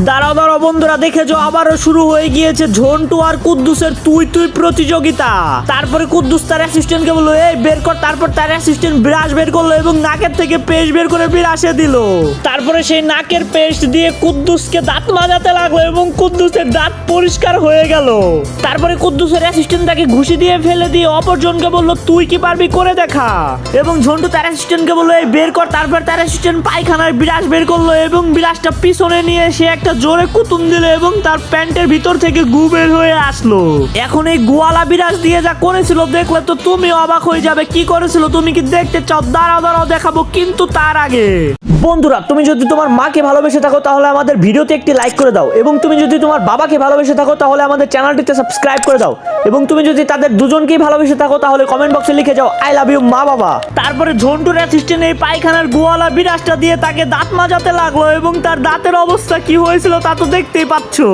দাঁড়াও দাঁড়াও বন্ধুরা, দেখে যাও আবারও শুরু হয়ে গিয়েছে ঝন্টু আর কুদ্দুসের তুই তুই প্রতিযোগিতা। তারপরে কুদ্দুস তার অ্যাসিস্ট্যান্টকে বললো এই বের কর, তারপর তার অ্যাসিস্ট্যান্ট ব্রাশ বের করলো এবং নাকের থেকে পেস্ট বের করে ব্রাশে দিল। তারপরে সেই নাকের পেস্ট দিয়ে কুদ্দুসকে দাঁত মাজাতে লাগলো এবং কুদ্দুসের দাঁত পরিষ্কার হয়ে গেল। তারপরে কুদ্দুসের অ্যাসিস্ট্যান্ট তাকে ঘুষি দিয়ে ফেলে দিয়ে অপরজনকে বললো তুই কি পারবি করে দেখা, এবং ঝন্টু তার অ্যাসিস্ট্যান্টকে বললো এই বের কর। তারপর তার অ্যাসিস্ট্যান্ট পায়খানার ব্রাশ বের করলো এবং ব্রাশটা পিছনে নিয়ে সে একটা জোরে কুতুম দিল এবং তার প্যান্টের ভিতর থেকে গু বের হয়ে আসলো। এখন এই গোয়ালা বিরাজ দিয়ে যা করেছিল দেখলে তো তুমি অবাক হয়ে যাবে। কি করেছিল তুমি কি দেখতে চাও? দাঁড়াও দাঁড়াও দেখাবো, কিন্তু তার আগে বন্ধুরা, তুমি যদি তোমার মাকে ভালোবেসে থাকো তাহলে আমাদের ভিডিওতে একটি লাইক করে দাও, এবং তুমি যদি তোমার বাবাকে ভালোবেসে থাকো তাহলে আমাদের চ্যানেলটিতে সাবস্ক্রাইব করে দাও, এবং তুমি যদি তাদের দুজনকেই ভালোবেসে থাকো তাহলে কমেন্ট বক্সে লিখে যাও আই লাভ ইউ মা বাবা। তারপরে ঝন্টুর অ্যাসিস্ট্যান্ট এই পায়খানার গোয়ালা বিরাজটা দিয়ে তাকে দাঁত মাজাতে লাগলো এবং তার দাঁতের অবস্থা কি হয়েছিল তা তো দেখতেই পাচ্ছো।